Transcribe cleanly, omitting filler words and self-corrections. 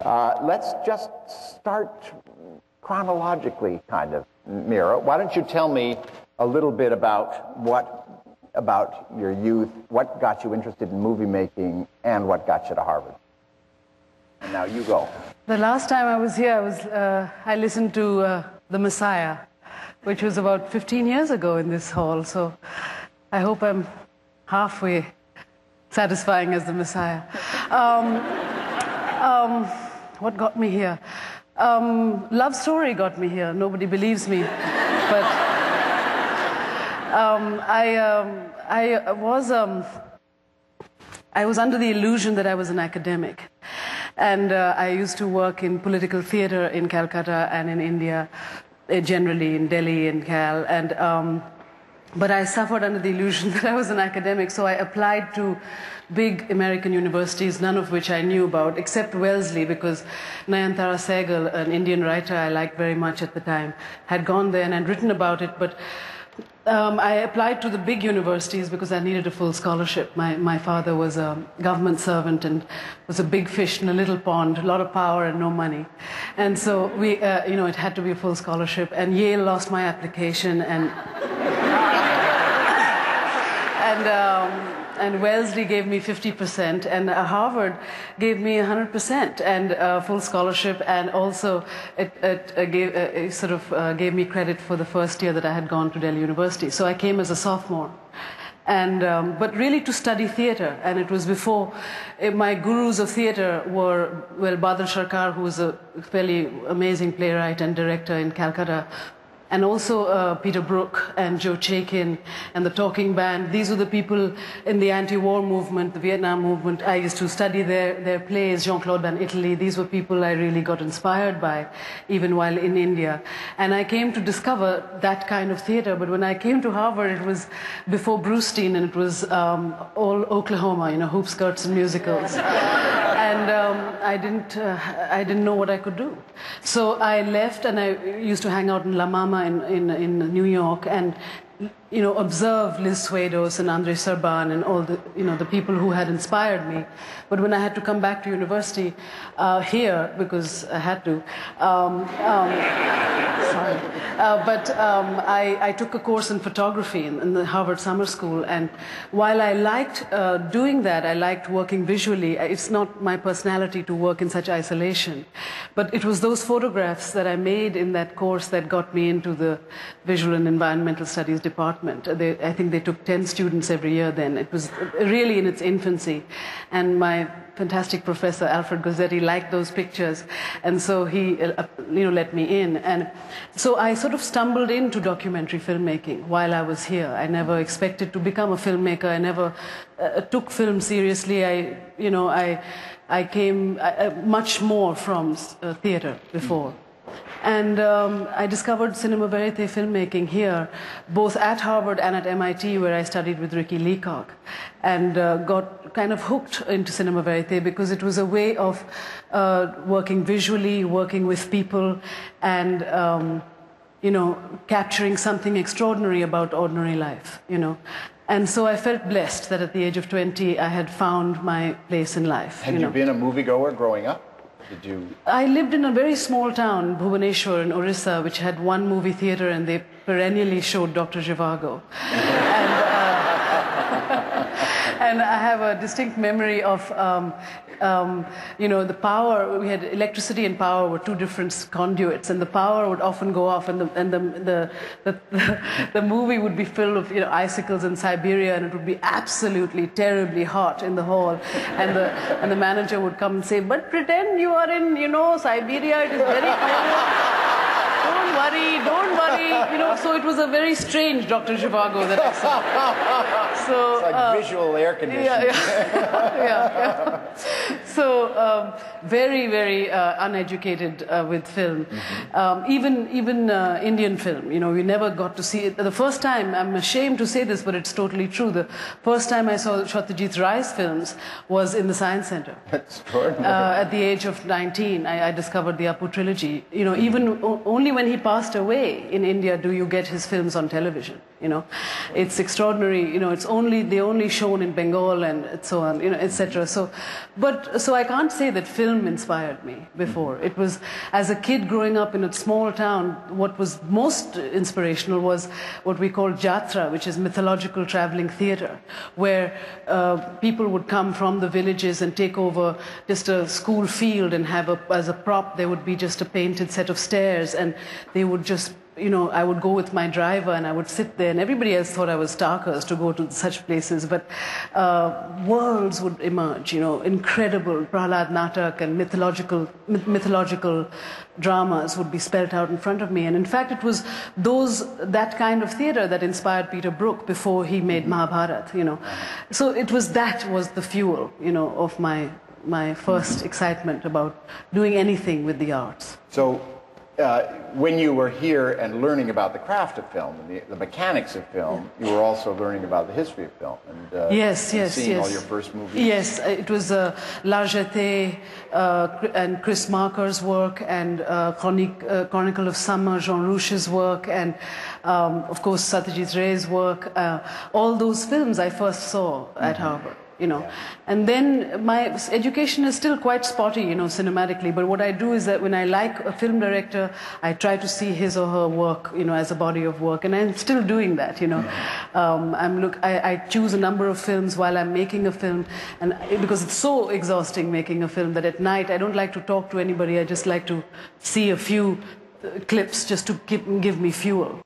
Let's just start chronologically, kind of, Mira. Why don't you tell me a little bit about your youth, what got you interested in movie making, and what got you to Harvard? And now you go. The last time I was here, I listened to The Messiah, which was about 15 years ago in this hall. So I hope I'm halfway satisfying as the Messiah. What got me here? Love Story got me here. Nobody believes me, but I was under the illusion that I was an academic, and I used to work in political theater in Calcutta and in India, generally in Delhi and Cal, and but I suffered under the illusion that I was an academic, so I applied to big American universities, none of which I knew about, except Wellesley, because Nayantara Sehgal, an Indian writer I liked very much at the time, had gone there and had written about it, but I applied to the big universities because I needed a full scholarship. My father was a government servant and was a big fish in a little pond, a lot of power and no money. And so it had to be a full scholarship, and Yale lost my application, and Wellesley gave me 50%, and Harvard gave me 100% and full scholarship, and also it gave me credit for the first year that I had gone to Delhi University. So I came as a sophomore, and but really to study theatre, and it was before my gurus of theatre were, well, Badal Sarkar, who was a fairly amazing playwright and director in Calcutta, and also Peter Brook and Joe Chaikin and the Talking Band. These were the people in the anti-war movement, the Vietnam movement. I used to study their plays, Jean-Claude Van Italy. These were people I really got inspired by, even while in India. And I came to discover that kind of theater. But when I came to Harvard, it was before Brewstein, and it was all Oklahoma, hoop skirts and musicals. And I didn't know what I could do. So I left, and I used to hang out in La Mama in New York, and observe Liz Swados and Andre Serban and all the the people who had inspired me. But when I had to come back to university here, because I had to, I took a course in photography in the Harvard Summer School, and while I liked doing that, I liked working visually. It's not my personality to work in such isolation, but it was those photographs that I made in that course that got me into the visual and environmental studies department. I think they took 10 students every year then. It was really in its infancy, and my fantastic professor Alfred Gozzetti liked those pictures, and so he let me in. And so I sort of stumbled into documentary filmmaking while I was here. I never expected to become a filmmaker. I never took film seriously. I came much more from theater before. And I discovered cinema verite filmmaking here, both at Harvard and at MIT, where I studied with Ricky Leacock, and got kind of hooked into cinema verite because it was a way of working visually, working with people, and capturing something extraordinary about ordinary life, And so I felt blessed that at the age of 20, I had found my place in life. Had you been a moviegoer growing up? I lived in a very small town, Bhubaneshwar in Orissa, which had one movie theater, and they perennially showed Dr. Zhivago. And I have a distinct memory of, the power. We had electricity and power were two different conduits, and the power would often go off, and the movie would be filled with icicles in Siberia, and it would be absolutely terribly hot in the hall, and the manager would come and say, "But pretend you are in Siberia. It is very cold. Don't worry. So it was a very strange Dr. Zhivago that I saw. So it's like visual air conditioning. Yeah. So very, very uneducated with film. Mm-hmm. Even Indian film. We never got to see it. The first time, I'm ashamed to say this, but it's totally true. The first time I saw Satyajit Ray's films was in the Science Center. Extraordinary. At the age of 19, I discovered the Apu trilogy. Even only when he passed away in India do you get his films on television. It's extraordinary. It's only shown in Bengal and so on. Etc. So, but so I can't say that film inspired me before. It was, as a kid growing up in a small town, what was most inspirational was what we call jatra, which is mythological traveling theater, where people would come from the villages and take over just a school field and have as a prop, there would be just a painted set of stairs, and they would just, I would go with my driver and I would sit there, and everybody else thought I was starkers to go to such places, but worlds would emerge, incredible Prahlad Natak and mythological dramas would be spelt out in front of me. And in fact, it was that kind of theater that inspired Peter Brook before he made Mahabharat, So it was the fuel, of my first excitement about doing anything with the arts. So when you were here and learning about the craft of film and the mechanics of film, you were also learning about the history of film and seeing all your first movies. Yes, it was La Jetée and Chris Marker's work, and Chronicle of Summer, Jean Rouche's work, and of course Satyajit Ray's work. All those films I first saw at Harvard. And then my education is still quite spotty, cinematically. But what I do is that when I like a film director, I try to see his or her work, as a body of work. And I'm still doing that, I choose a number of films while I'm making a film, and because it's so exhausting making a film that at night I don't like to talk to anybody. I just like to see a few clips just to give me fuel.